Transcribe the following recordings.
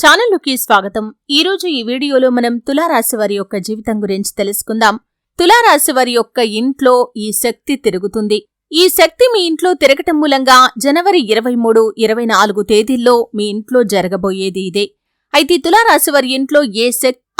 ఛానల్లోకి స్వాగతం. ఈరోజు ఈ వీడియోలో మనం తులారాశి వారి యొక్క జీవితం గురించి తెలుసుకుందాం. తులారాశి వారి యొక్క ఇంట్లో ఈ శక్తి తిరుగుతుంది. ఈ శక్తి మీ ఇంట్లో తిరగటం మూలంగా జనవరి 23, 24 తేదీల్లో మీ ఇంట్లో జరగబోయేది ఇదే. అయితే తులారాశి వారి ఇంట్లో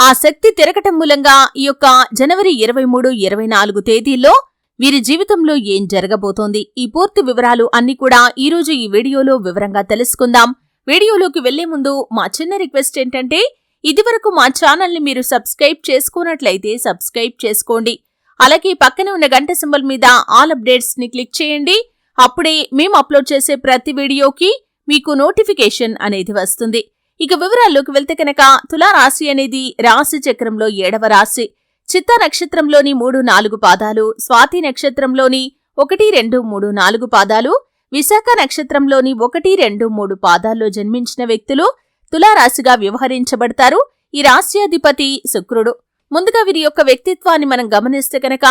ఆ శక్తి తిరగటం మూలంగా ఈ యొక్క జనవరి 23, 24 తేదీల్లో వీరి జీవితంలో ఏం జరగబోతోంది, ఈ పూర్తి వివరాలు అన్ని కూడా ఈరోజు ఈ వీడియోలో వివరంగా తెలుసుకుందాం. వీడియోలోకి వెళ్లే ముందు మా చిన్న రిక్వెస్ట్ ఏంటంటే, ఇదివరకు మా ఛానల్ని మీరు సబ్స్క్రైబ్ చేసుకున్నట్లయితే సబ్స్క్రైబ్ చేసుకోండి. అలాగే పక్కనే ఉన్న గంట సింబల్ మీద ఆల్ అప్డేట్స్ ని క్లిక్ చేయండి. అప్పుడే మేము అప్లోడ్ చేసే ప్రతి వీడియోకి మీకు నోటిఫికేషన్ అనేది వస్తుంది. ఇక వివరాల్లోకి వెళ్తే కనుక, తులారాశి అనేది రాశి చక్రంలో 7వ రాశి. చిత్తా నక్షత్రంలోని 3, 4 పాదాలు, స్వాతి నక్షత్రంలోని 1, 2, 3, 4 పాదాలు, విశాఖ నక్షత్రంలోని 1, 2, 3 పాదాల్లో జన్మించిన వ్యక్తులు తులారాశిగా వ్యవహరించబడతారు. ఈ రాశ్యాధిపతి శుక్రుడు. ముందుగా వీరి యొక్క వ్యక్తిత్వాన్ని మనం గమనిస్తే కనుక,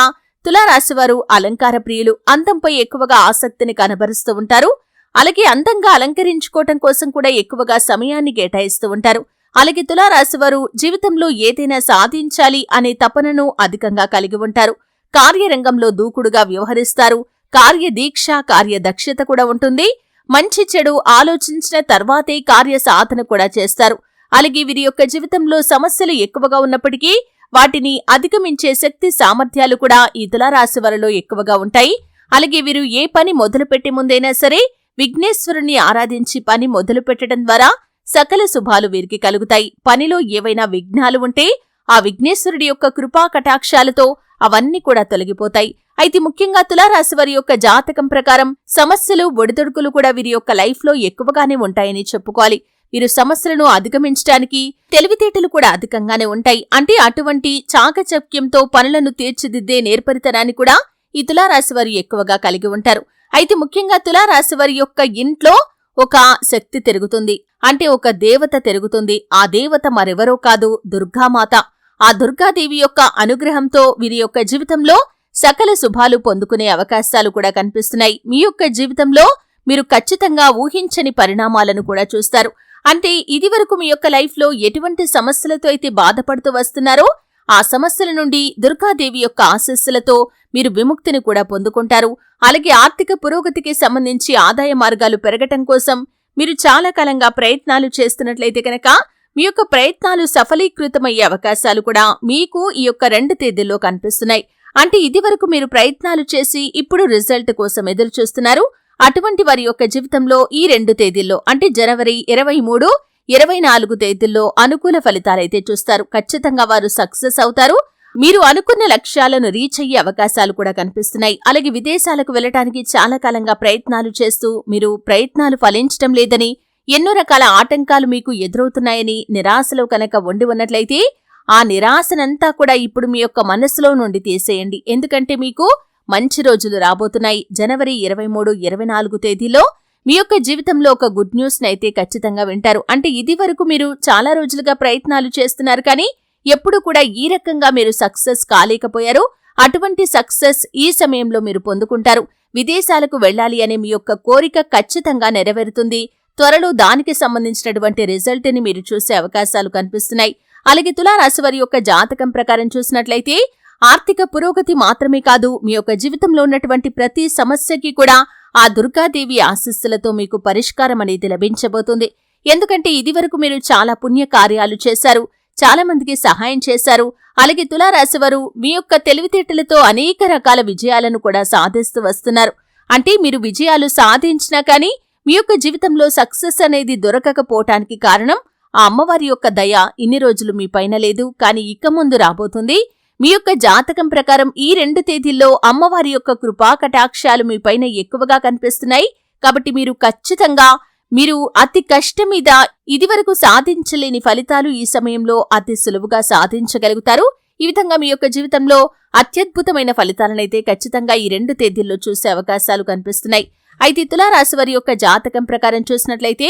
తులారాశివారు అలంకార ప్రియులు, అందంపై ఎక్కువగా ఆసక్తిని కనబరుస్తూ ఉంటారు. అలాగే అందంగా అలంకరించుకోవటం కోసం కూడా ఎక్కువగా సమయాన్ని కేటాయిస్తూ ఉంటారు. అలాగే తులారాశివారు జీవితంలో ఏదైనా సాధించాలి అనే తపనను అధికంగా కలిగి ఉంటారు. కార్యరంగంలో దూకుడుగా వ్యవహరిస్తారు. కార్యదీక్ష, కార్యదక్షత కూడా ఉంటుంది. మంచి చెడు ఆలోచించిన తర్వాతే కార్య సాధన కూడా చేస్తారు. అలాగే వీరి యొక్క జీవితంలో సమస్యలు ఎక్కువగా ఉన్నప్పటికీ వాటిని అధిగమించే శక్తి సామర్థ్యాలు కూడా ఈ తులారాశి వారిలో ఎక్కువగా ఉంటాయి. అలాగే వీరు ఏ పని మొదలుపెట్టే ముందైనా సరే విఘ్నేశ్వరుణ్ణి ఆరాధించి పని మొదలు పెట్టడం ద్వారా సకల శుభాలు వీరికి కలుగుతాయి. పనిలో ఏవైనా విఘ్నాలు ఉంటే ఆ విఘ్నేశ్వరుడి యొక్క కృపా కటాక్షాలతో అవన్నీ కూడా తొలగిపోతాయి. అయితే ముఖ్యంగా తులారాశి వారి యొక్క జాతకం ప్రకారం సమస్యలు, ఒడిదొడుకులు కూడా వీరి యొక్క లైఫ్ లో ఎక్కువగానే ఉంటాయని చెప్పుకోవాలి. వీరు సమస్యలను అధిగమించడానికి తెలివితేటలు కూడా అధికంగానే ఉంటాయి. అంటే అటువంటి చాకచక్యంతో పనులను తీర్చిదిద్దే నేర్పరితనాన్ని కూడా ఈ తులారాశి వారు ఎక్కువగా కలిగి ఉంటారు. అయితే ముఖ్యంగా తులారాశి వారి యొక్క ఇంట్లో ఒక శక్తి తిరుగుతుంది. అంటే ఒక దేవత తిరుగుతుంది. ఆ దేవత మరెవరో కాదు, దుర్గామాత. ఆ దుర్గాదేవి యొక్క అనుగ్రహంతో వీరి యొక్క జీవితంలో సకల శుభాలు పొందుకునే అవకాశాలు కూడా కనిపిస్తున్నాయి. మీ యొక్క జీవితంలో మీరు ఖచ్చితంగా ఊహించని పరిణామాలను కూడా చూస్తారు. అంటే ఇదివరకు మీ యొక్క లైఫ్ లో ఎటువంటి సమస్యలతో అయితే బాధపడుతూ వస్తున్నారో ఆ సమస్యల నుండి దుర్గాదేవి యొక్క ఆశీస్సులతో మీరు విముక్తిని కూడా పొందుకుంటారు. అలాగే ఆర్థిక పురోగతికి సంబంధించి ఆదాయ మార్గాలు పెరగటం కోసం మీరు చాలా కాలంగా ప్రయత్నాలు చేస్తున్నట్లయితే కనుక మీ యొక్క ప్రయత్నాలు సఫలీకృతమయ్యే అవకాశాలు కూడా మీకు ఈ యొక్క 2 తేదీల్లో కనిపిస్తున్నాయి. అంటే ఇదివరకు మీరు ప్రయత్నాలు చేసి ఇప్పుడు రిజల్ట్ కోసం ఎదురు చూస్తున్నారు. అటువంటి వారి యొక్క జీవితంలో ఈ 2 తేదీల్లో అంటే జనవరి 23, 24 తేదీల్లో అనుకూల ఫలితాలైతే చూస్తారు. ఖచ్చితంగా వారు సక్సెస్ అవుతారు. మీరు అనుకున్న లక్ష్యాలను రీచ్ అయ్యే అవకాశాలు కూడా కనిపిస్తున్నాయి. అలాగే విదేశాలకు వెళ్లడానికి చాలా కాలంగా ప్రయత్నాలు చేస్తూ మీరు ప్రయత్నాలు ఫలించటం లేదని, ఎన్నో రకాల ఆటంకాలు మీకు ఎదురవుతున్నాయని నిరాశలో కనుక ఉండి ఉన్నట్లయితే ఆ నిరాశనంతా కూడా ఇప్పుడు మీ యొక్క మనస్సులో నుండి తీసేయండి. ఎందుకంటే మీకు మంచి రోజులు రాబోతున్నాయి. జనవరి 23, 24 తేదీలో మీ యొక్క జీవితంలో ఒక గుడ్ న్యూస్ నైతే ఖచ్చితంగా వింటారు. అంటే ఇది వరకు మీరు చాలా రోజులుగా ప్రయత్నాలు చేస్తున్నారు, కానీ ఎప్పుడు కూడా ఈ రకంగా మీరు సక్సెస్ కాలేకపోయారు. అటువంటి సక్సెస్ ఈ సమయంలో మీరు పొందుకుంటారు. విదేశాలకు వెళ్లాలి అనే మీ యొక్క కోరిక ఖచ్చితంగా నెరవేరుతుంది. త్వరలో దానికి సంబంధించినటువంటి రిజల్ట్ ని మీరు చూసే అవకాశాలు కనిపిస్తున్నాయి. అలాగే తులారాశి వారి యొక్క జాతకం ప్రకారం చూసినట్లయితే ఆర్థిక పురోగతి మాత్రమే కాదు, మీ యొక్క జీవితంలో ఉన్నటువంటి ప్రతి సమస్యకి కూడా ఆ దుర్గాదేవి ఆశీస్సులతో మీకు పరిష్కారం అనేది లభించబోతుంది. ఎందుకంటే ఇదివరకు మీరు చాలా పుణ్య కార్యాలు చేశారు, చాలా మందికి సహాయం చేశారు. అలాగే తులారాశి వారు మీ యొక్క తెలివితేటలతో అనేక రకాల విజయాలను కూడా సాధిస్తూ వస్తున్నారు. అంటే మీరు విజయాలు సాధించినా కానీ మీ యొక్క జీవితంలో సక్సెస్ అనేది దొరకకపోవటానికి కారణం ఆ అమ్మవారి యొక్క దయ ఇన్ని రోజులు మీ పైన లేదు, కానీ ఇక ముందు రాబోతుంది. మీ యొక్క జాతకం ప్రకారం ఈ 2 తేదీల్లో అమ్మవారి యొక్క కృపా కటాక్షాలు మీ పైన ఎక్కువగా కనిపిస్తున్నాయి. కాబట్టి మీరు ఖచ్చితంగా అతి కష్టం మీద ఇదివరకు సాధించలేని ఫలితాలు ఈ సమయంలో అతి సులువుగా సాధించగలుగుతారు. ఈ విధంగా మీ యొక్క జీవితంలో అత్యద్భుతమైన ఫలితాలనైతే ఖచ్చితంగా ఈ 2 తేదీల్లో చూసే అవకాశాలు కనిపిస్తున్నాయి. అయితే తులారాశి వారి యొక్క జాతకం ప్రకారం చూసినట్లయితే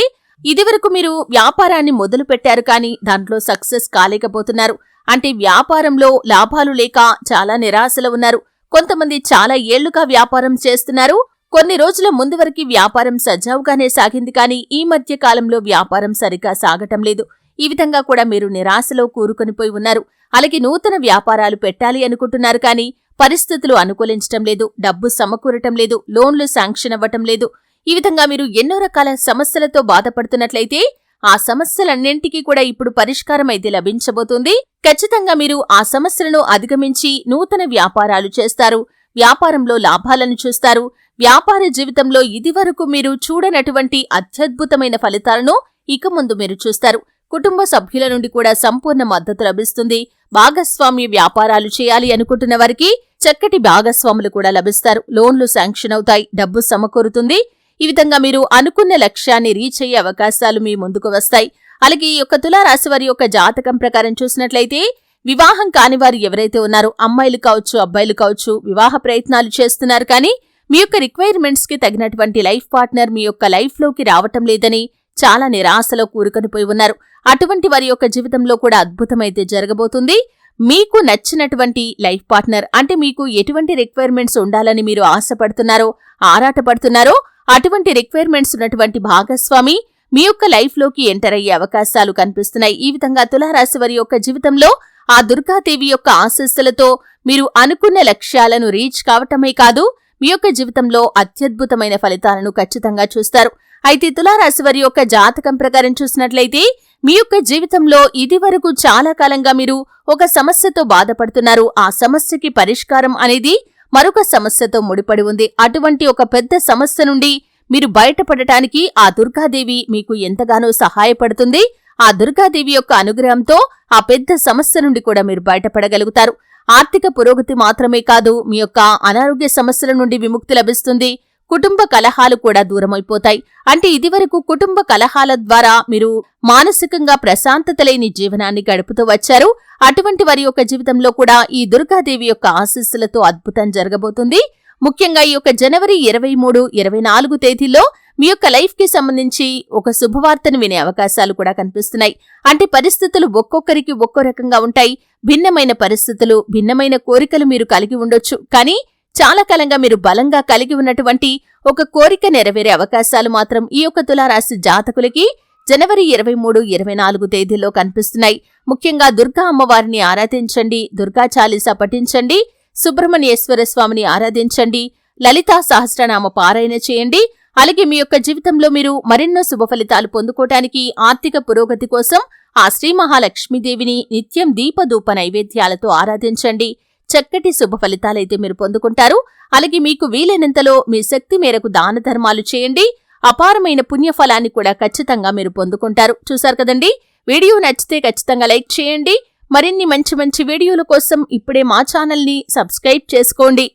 ఇదివరకు మీరు వ్యాపారాన్ని మొదలు పెట్టారు, కానీ దాంట్లో సక్సెస్ కాలేకపోతున్నారు. అంటే వ్యాపారంలో లాభాలు లేక చాలా నిరాశలో ఉన్నారు. కొంతమంది చాలా ఏళ్లుగా వ్యాపారం చేస్తున్నారు. కొన్ని రోజుల ముందు వరకు వ్యాపారం సజావుగానే సాగింది, కానీ ఈ మధ్య కాలంలో వ్యాపారం సరిగా సాగటం లేదు. ఈ విధంగా కూడా మీరు నిరాశలో కూరుకొనిపోయి ఉన్నారు. అలాగే నూతన వ్యాపారాలు పెట్టాలి అనుకుంటున్నారు కానీ పరిస్థితులు అనుకూలించటం లేదు, డబ్బు సమకూరటం లేదు, లోన్లు శాంక్షన్ అవ్వటం లేదు. ఈ విధంగా మీరు ఎన్నో రకాల సమస్యలతో బాధపడుతున్నట్లయితే ఆ సమస్యలన్నింటికీ కూడా ఇప్పుడు పరిష్కారం అయితే లభించబోతుంది. ఖచ్చితంగా మీరు ఆ సమస్యలను అధిగమించి నూతన వ్యాపారాలు చేస్తారు, వ్యాపారంలో లాభాలను చూస్తారు. వ్యాపార జీవితంలో ఇదివరకు మీరు చూడనటువంటి అత్యద్భుతమైన ఫలితాలను ఇక ముందు మీరు చూస్తారు. కుటుంబ సభ్యుల నుండి కూడా సంపూర్ణ మద్దతు లభిస్తుంది. భాగస్వామ్య వ్యాపారాలు చేయాలి అనుకుంటున్న వారికి చక్కటి భాగస్వాములు కూడా లభిస్తారు. లోన్లు శాంక్షన్ అవుతాయి, డబ్బు సమకూరుతుంది. ఈ విధంగా మీరు అనుకున్న లక్ష్యాన్ని రీచ్ అయ్యే అవకాశాలు మీ ముందుకు వస్తాయి. అలాగే ఈ యొక్క తులారాశి వారి యొక్క జాతకం ప్రకారం చూసినట్లయితే వివాహం కాని వారు ఎవరైతే ఉన్నారో అమ్మాయిలు కావచ్చు, అబ్బాయిలు కావచ్చు, వివాహ ప్రయత్నాలు చేస్తున్నారు కానీ మీ యొక్క రిక్వైర్మెంట్స్ కి తగినటువంటి లైఫ్ పార్ట్నర్ మీ యొక్క లైఫ్ లోకి రావటం లేదని చాలా నిరాశలో కూరుకొనిపోయి ఉన్నారు. అటువంటి వారి యొక్క జీవితంలో కూడా అద్భుతమైతే జరగబోతుంది. మీకు నచ్చినటువంటి లైఫ్ పార్ట్నర్ అంటే మీకు ఎటువంటి రిక్వైర్మెంట్స్ ఉండాలని మీరు ఆశపడుతున్నారో, ఆరాటపడుతున్నారో అటువంటి రిక్వైర్మెంట్స్ ఉన్నటువంటి భాగస్వామి మీ యొక్క లైఫ్ లోకి ఎంటర్ అయ్యే అవకాశాలు కనిపిస్తున్నాయి. ఈ విధంగా తులారాశి వారి యొక్క జీవితంలో ఆ దుర్గాదేవి యొక్క ఆశీస్సులతో మీరు అనుకున్న లక్ష్యాలను రీచ్ కావటమే కాదు, మీ యొక్క జీవితంలో అత్యద్భుతమైన ఫలితాలను ఖచ్చితంగా చూస్తారు. అయితే తులారాశి వారి యొక్క జాతకం ప్రకారం చూసినట్లయితే మీ యొక్క జీవితంలో ఇదివరకు చాలా కాలంగా మీరు ఒక సమస్యతో బాధపడుతున్నారు. ఆ సమస్యకి పరిష్కారం అనేది మరొక సమస్యతో ముడిపడి ఉంది. అటువంటి ఒక పెద్ద సమస్య నుండి మీరు బయటపడటానికి ఆ దుర్గాదేవి మీకు ఎంతగానో సహాయపడుతుంది. ఆ దుర్గాదేవి యొక్క అనుగ్రహంతో ఆ పెద్ద సమస్య నుండి కూడా మీరు బయటపడగలుగుతారు. ఆర్థిక పురోగతి మాత్రమే కాదు, మీ యొక్క అనారోగ్య సమస్యల నుండి విముక్తి లభిస్తుంది. కుటుంబ కలహాలు కూడా దూరమైపోతాయి. అంటే ఇదివరకు కుటుంబ కలహాల ద్వారా మీరు మానసికంగా ప్రశాంతత లేని జీవనాన్ని గడుపుతూ వచ్చారు. అటువంటి వారి యొక్క జీవితంలో కూడా ఈ దుర్గాదేవి యొక్క ఆశీస్సులతో అద్భుతం జరగబోతుంది. ముఖ్యంగా ఈ యొక్క జనవరి 23, 24 తేదీల్లో మీ యొక్క లైఫ్ కి సంబంధించి ఒక శుభవార్తను వినే అవకాశాలు కూడా కనిపిస్తున్నాయి. అంటే పరిస్థితులు ఒక్కొక్కరికి ఒక్కో రకంగా ఉంటాయి. భిన్నమైన పరిస్థితులు, భిన్నమైన కోరికలు మీరు కలిగి ఉండొచ్చు. కానీ చాలా కాలంగా మీరు బలంగా కలిగి ఉన్నటువంటి ఒక కోరిక నెరవేరే అవకాశాలు మాత్రం ఈ యొక్క తులారాశి జాతకులకి జనవరి 23, 24 తేదీల్లో కనిపిస్తున్నాయి. ముఖ్యంగా దుర్గా అమ్మవారిని ఆరాధించండి, దుర్గా చాలీసా పఠించండి, సుబ్రహ్మణ్యేశ్వర స్వామిని ఆరాధించండి, లలితా సహస్రనామ పారాయణ చేయండి. అలాగే మీ యొక్క జీవితంలో మీరు మరెన్నో శుభ ఫలితాలు పొందుకోవటానికి, ఆర్థిక పురోగతి కోసం ఆ శ్రీ మహాలక్ష్మీదేవిని నిత్యం దీపధూప నైవేద్యాలతో ఆరాధించండి. చక్కటి శుభ ఫలితాలైతే మీరు పొందుకుంటారు. అలాగే మీకు వీలైనంతలో మీ శక్తి మేరకు దాన ధర్మాలు చేయండి. అపారమైన పుణ్యఫలాన్ని కూడా ఖచ్చితంగా మీరు పొందుకుంటారు. చూశారు కదండి, వీడియో నచ్చితే ఖచ్చితంగా లైక్ చేయండి. మరిన్ని మంచి మంచి వీడియోల కోసం ఇప్పుడే మా ఛానల్ని సబ్స్క్రైబ్ చేసుకోండి.